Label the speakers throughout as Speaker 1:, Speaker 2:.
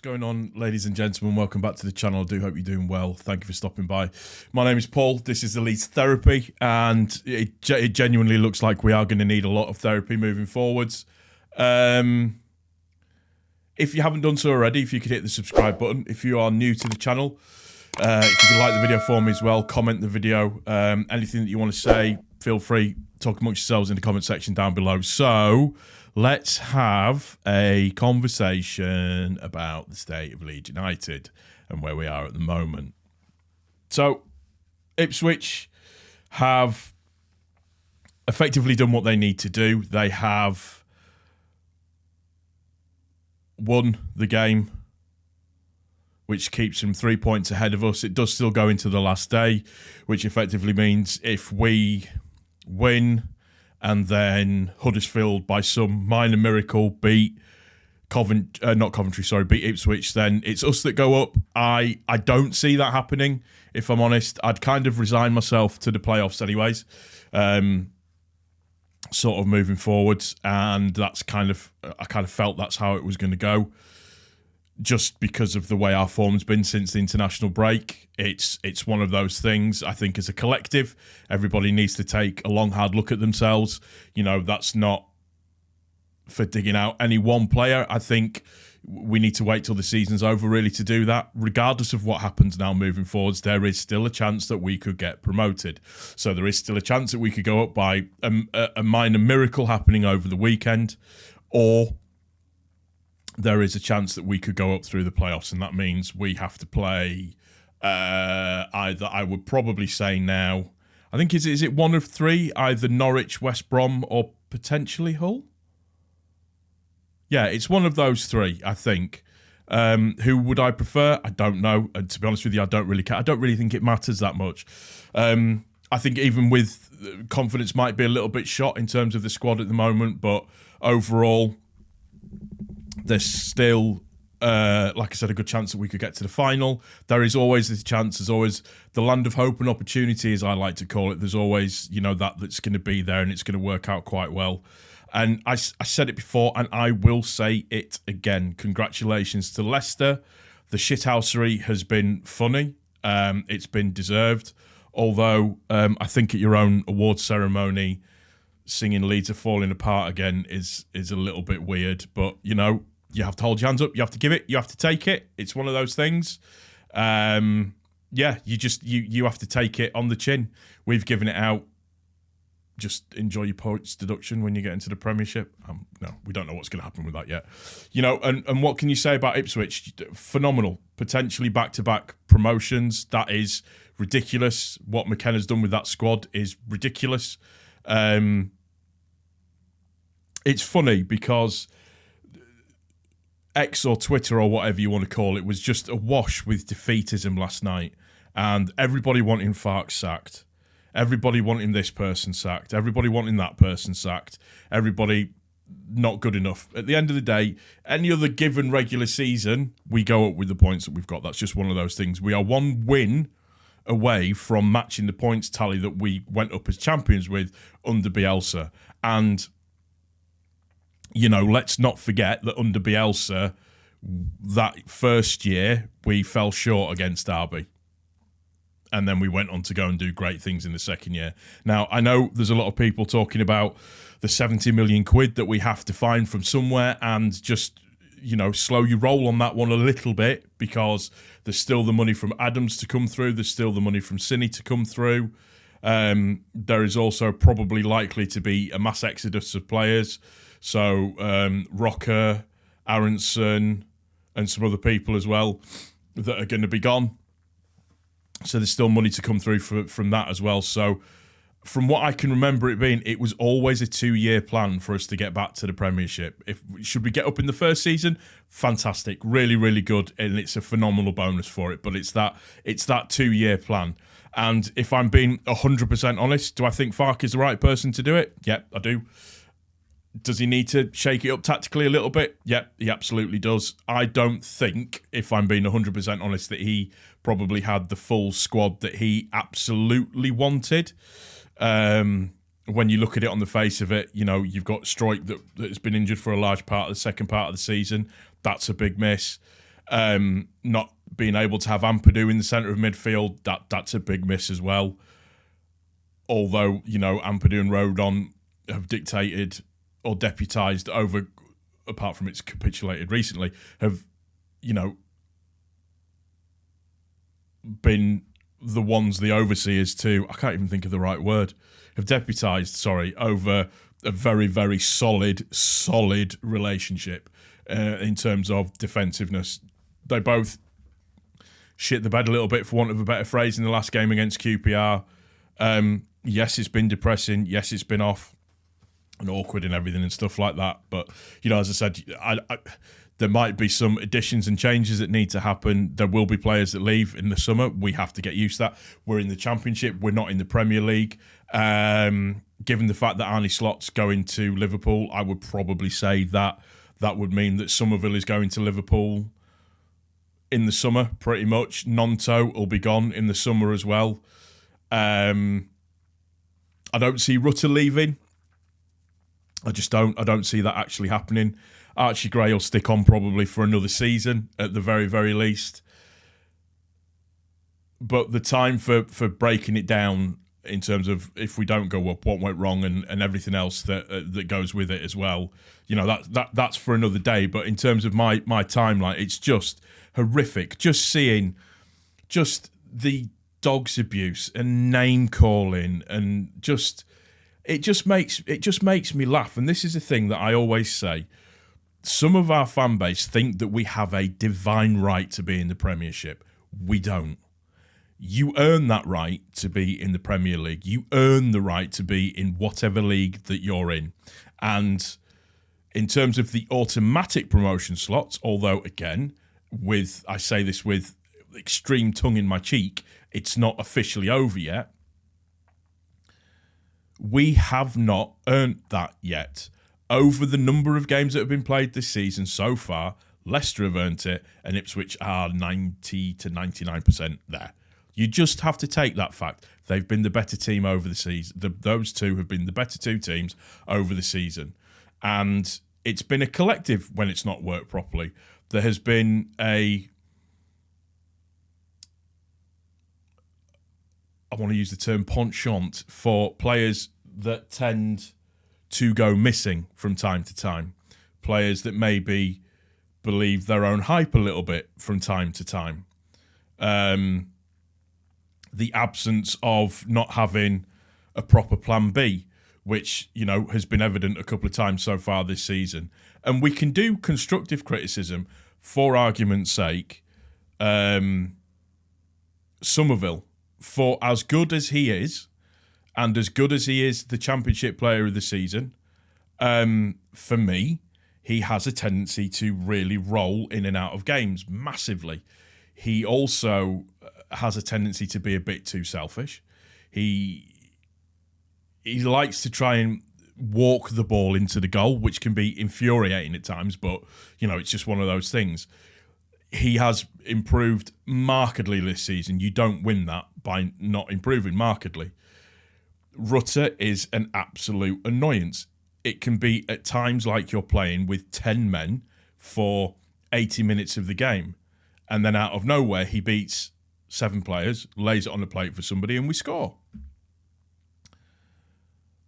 Speaker 1: going on, ladies and gentlemen? Welcome back to the channel. I do hope you're doing well. Thank you for stopping by. My name is Paul. This is the Leeds Therapy, and it genuinely looks like we are going to need a lot of therapy moving forwards. If you haven't done so already, if you could hit the subscribe button. If you are new to the channel, if you could like the video for me as well, comment the video. Anything that you want to say, feel free. Talk amongst yourselves in the comment section down below. So let's have a conversation about the state of Leeds United and where we are at the moment. So Ipswich have effectively done what they need to do. They have won the game, which keeps them 3 points ahead of us. It does still go into the last day, which effectively means if we win and then Huddersfield by some minor miracle beat beat Ipswich, then it's us that go up. I don't see that happening, if I'm honest. I'd kind of resign myself to the playoffs anyways, sort of moving forwards, and I kind of felt that's how it was going to go. Just because of the way our form's been since the international break, it's one of those things. I think as a collective, everybody needs to take a long, hard look at themselves. You know, that's not for digging out any one player. I think we need to wait till the season's over really to do that. Regardless of what happens now moving forwards, there is still a chance that we could get promoted. So there is still a chance that we could go up by a minor miracle happening over the weekend, or there is a chance that we could go up through the playoffs, and that means we have to play either, I would probably say now, I think, is it one of three? Either Norwich, West Brom, or potentially Hull? Yeah, it's one of those three, I think. Who would I prefer? I don't know. And to be honest with you, I don't really care. I don't really think it matters that much. I think even with confidence might be a little bit shot in terms of the squad at the moment, but overall, there's still, like I said, a good chance that we could get to the final. There is always this chance. There's always the land of hope and opportunity, as I like to call it. There's always, you know, that's going to be there, and it's going to work out quite well. And I said it before, and I will say it again. Congratulations to Leicester. The shithousery has been funny. It's been deserved. Although I think at your own awards ceremony, singing Leeds are falling apart again is a little bit weird. But, you know, you have to hold your hands up. You have to give it. You have to take it. It's one of those things. Yeah, you have to take it on the chin. We've given it out. Just enjoy your points deduction when you get into the Premiership. No, we don't know what's going to happen with that yet. You know, and what can you say about Ipswich? Phenomenal. Potentially back-to-back promotions. That is ridiculous. What McKenna's done with that squad is ridiculous. It's funny because X or Twitter or whatever you want to call it was just awash with defeatism last night, and everybody wanting Farke sacked, everybody wanting this person sacked, everybody wanting that person sacked, everybody not good enough. At the end of the day, any other given regular season, we go up with the points that we've got. That's just one of those things. We are one win away from matching the points tally that we went up as champions with under Bielsa. And, you know, let's not forget that under Bielsa, that first year, we fell short against Derby. And then we went on to go and do great things in the second year. Now, I know there's a lot of people talking about the 70 million quid that we have to find from somewhere, and just, you know, slow your roll on that one a little bit, because there's still the money from Adams to come through. There's still the money from Cine to come through. There is also probably likely to be a mass exodus of players. So Rocker, Aronson, and some other people as well that are going to be gone. So there's still money to come through from that as well. So from what I can remember it being, it was always a 2-year plan for us to get back to the Premiership. Should we get up in the first season? Fantastic. Really, really good. And it's a phenomenal bonus for it. But it's that 2-year plan. And if I'm being 100% honest, do I think Farke is the right person to do it? Yep, I do. Does he need to shake it up tactically a little bit? Yep, he absolutely does. I don't think, if I'm being 100% honest, that he probably had the full squad that he absolutely wanted. When you look at it on the face of it, you know, you've got Struijk that has been injured for a large part of the second part of the season. That's a big miss. Not being able to have Ampadu in the centre of midfield, that's a big miss as well. Although, Ampadu and Rodon have dictated or deputised over, apart from it's capitulated recently, have, been the ones, the overseers to, I can't even think of the right word, have deputised, over a very, very solid relationship in terms of defensiveness. They both shit the bed a little bit, for want of a better phrase, in the last game against QPR. Yes, it's been depressing. Yes, it's been off and awkward and everything and stuff like that. But, as I said, there might be some additions and changes that need to happen. There will be players that leave in the summer. We have to get used to that. We're in the Championship. We're not in the Premier League. Given the fact that Arne Slot's going to Liverpool, I would probably say that would mean that Somerville is going to Liverpool in the summer, pretty much. Nonto will be gone in the summer as well. I don't see Rutter leaving. I just don't. I don't see that actually happening. Archie Gray will stick on probably for another season at the very, very least. But the time for breaking it down in terms of if we don't go up, what went wrong, and everything else that goes with it as well, that's for another day. But in terms of my timeline, it's just horrific. Just seeing just the dogs abuse and name calling and it just makes me laugh. And this is a thing that I always say. Some of our fan base think that we have a divine right to be in the Premiership. We don't. You earn that right to be in the Premier League. You earn the right to be in whatever league that you're in. And in terms of the automatic promotion slots, although again, I say this with extreme tongue in my cheek, it's not officially over yet. We have not earned that yet. Over the number of games that have been played this season so far, Leicester have earned it and Ipswich are 90 to 99% there. You just have to take that fact. They've been the better team over the season. Those two have been the better two teams over the season. And it's been a collective when it's not worked properly. There has been I want to use the term penchant for players that tend to go missing from time to time. Players that maybe believe their own hype a little bit from time to time. The absence of not having a proper plan B, which, has been evident a couple of times so far this season. And we can do constructive criticism, for argument's sake. Somerville, for as good as he is, and as good as he is the Championship player of the season, for me, he has a tendency to really roll in and out of games massively. He also has a tendency to be a bit too selfish. He likes to try and walk the ball into the goal, which can be infuriating at times, but, it's just one of those things. He has improved markedly this season. You don't win that by not improving markedly. Rutter is an absolute annoyance. It can be at times like you're playing with 10 men for 80 minutes of the game, and then out of nowhere he beats 7 players, lays it on the plate for somebody, and we score.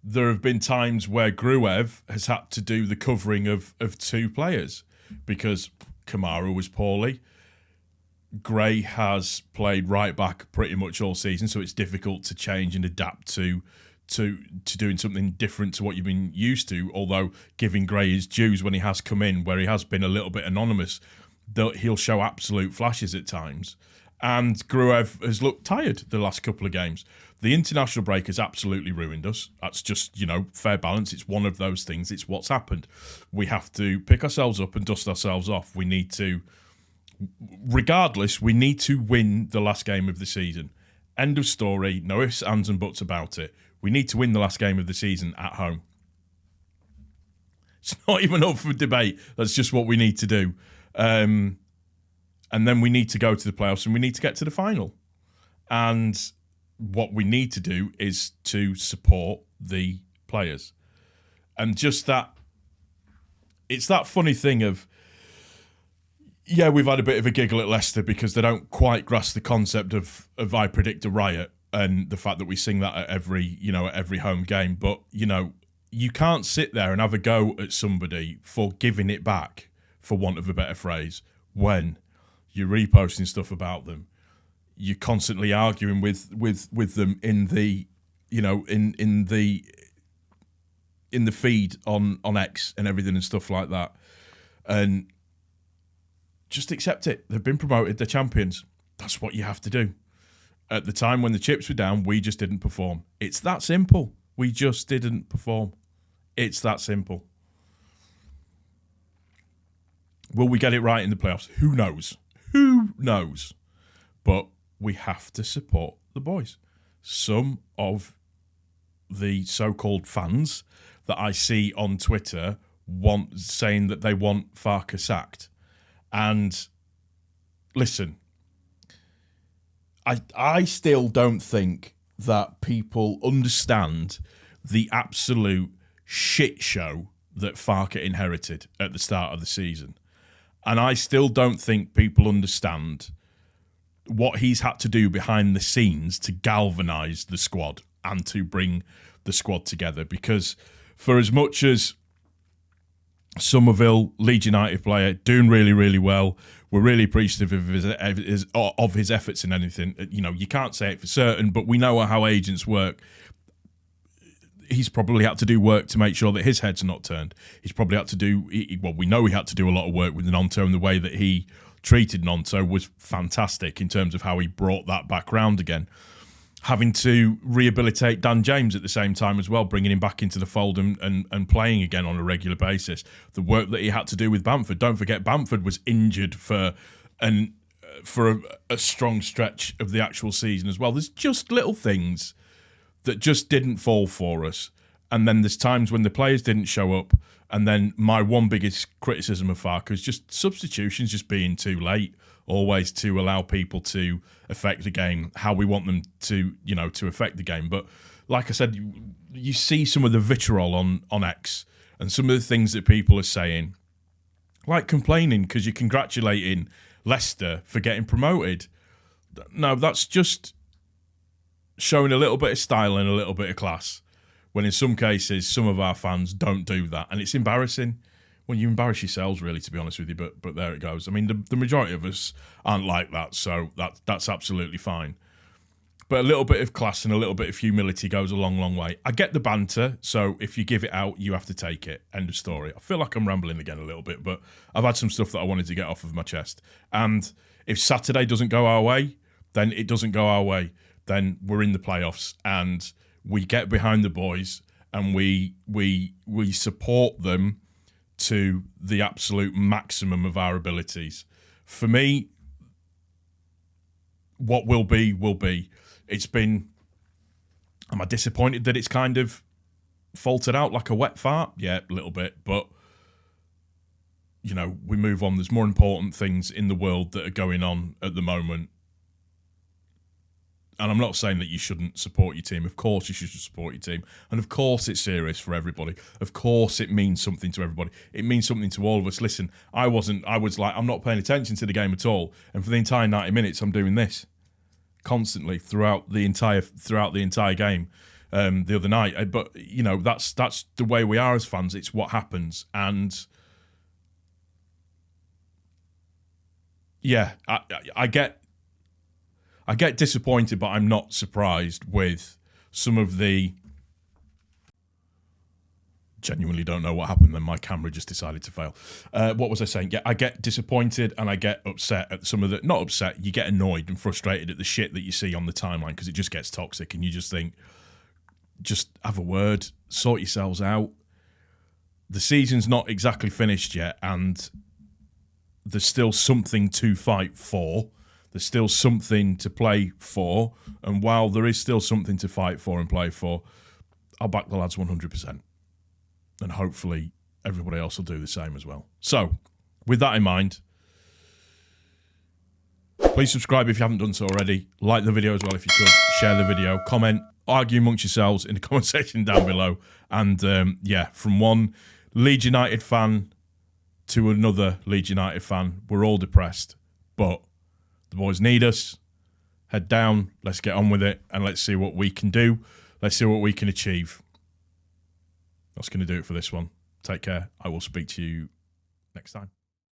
Speaker 1: There have been times where Gruev has had to do the covering of 2 players because Kamara was poorly. Gray has played right back pretty much all season, so it's difficult to change and adapt to doing something different to what you've been used to, although giving Gray his dues when he has come in, where he has been a little bit anonymous, he'll show absolute flashes at times. And Gruev has looked tired the last couple of games. The international break has absolutely ruined us. That's just, fair balance. It's one of those things. It's what's happened. We have to pick ourselves up and dust ourselves off. We need to, regardless, we need to win the last game of the season. End of story. No ifs, ands and buts about it. We need to win the last game of the season at home. It's not even up for debate. That's just what we need to do. And then we need to go to the playoffs and we need to get to the final. And what we need to do is to support the players. And just that, it's that funny thing of, Yeah, we've had a bit of a giggle at Leicester because they don't quite grasp the concept of I predict a riot and the fact that we sing that at every home game. But, you can't sit there and have a go at somebody for giving it back, for want of a better phrase, when you're reposting stuff about them. You're constantly arguing with them in the, in the feed on X and everything and stuff like that. And just accept it. They've been promoted. They're champions. That's what you have to do. At the time when the chips were down, we just didn't perform. It's that simple. We just didn't perform. It's that simple. Will we get it right in the playoffs? Who knows? Who knows? But we have to support the boys. Some of the so-called fans that I see on Twitter saying that they want Farke sacked. And listen, I still don't think that people understand the absolute shit show that Farke inherited at the start of the season. And I still don't think people understand what he's had to do behind the scenes to galvanise the squad and to bring the squad together. Because for as much as Somerville, Leeds United player, doing really, really well, we're really appreciative of his efforts in anything. You can't say it for certain, but we know how agents work. He's probably had to do work to make sure that his head's not turned. He's probably had to do, we know he had to do a lot of work with Nonto, and the way that he treated Nonto was fantastic in terms of how he brought that back round again. Having to rehabilitate Dan James at the same time as well, bringing him back into the fold and playing again on a regular basis. The work that he had to do with Bamford. Don't forget, Bamford was injured for a strong stretch of the actual season as well. There's just little things that just didn't fall for us. And then there's times when the players didn't show up. And then my one biggest criticism of Farke is just substitutions just being too late, always to allow people to affect the game how we want them to, to affect the game. But like I said, you see some of the vitriol on X and some of the things that people are saying, like complaining because you're congratulating Leicester for getting promoted. No, that's just showing a little bit of style and a little bit of class, when in some cases some of our fans don't do that, and it's embarrassing. Well, you embarrass yourselves, really, to be honest with you, but there it goes. I mean, the majority of us aren't like that, so that's absolutely fine. But a little bit of class and a little bit of humility goes a long, long way. I get the banter, so if you give it out, you have to take it. End of story. I feel like I'm rambling again a little bit, but I've had some stuff that I wanted to get off of my chest. And if Saturday doesn't go our way, then it doesn't go our way. Then we're in the playoffs, and we get behind the boys, and we support them to the absolute maximum of our abilities. For me, what will be, will be. Am I disappointed that it's kind of faltered out like a wet fart? Yeah, a little bit, but we move on. There's more important things in the world that are going on at the moment. And I'm not saying that you shouldn't support your team. Of course you should support your team. And of course it's serious for everybody. Of course it means something to everybody. It means something to all of us. Listen, I was like, I'm not paying attention to the game at all. And for the entire 90 minutes, I'm doing this constantly throughout the entire game the other night. But, that's the way we are as fans. It's what happens. And yeah, I get disappointed, but I'm not surprised with some of the... Genuinely don't know what happened then. My camera just decided to fail. What was I saying? Yeah, I get disappointed and I get upset at some of the... Not upset, you get annoyed and frustrated at the shit that you see on the timeline, because it just gets toxic and you just think, just have a word, sort yourselves out. The season's not exactly finished yet, and there's still something to fight for. There's still something to play for. And while there is still something to fight for and play for, I'll back the lads 100%. And hopefully everybody else will do the same as well. So, with that in mind, please subscribe if you haven't done so already. Like the video as well if you could. Share the video. Comment. Argue amongst yourselves in the comment section down below. And, from one Leeds United fan to another Leeds United fan, we're all depressed, but the boys need us. Head down, let's get on with it, and let's see what we can do. Let's see what we can achieve. That's going to do it for this one. Take care. I will speak to you next time.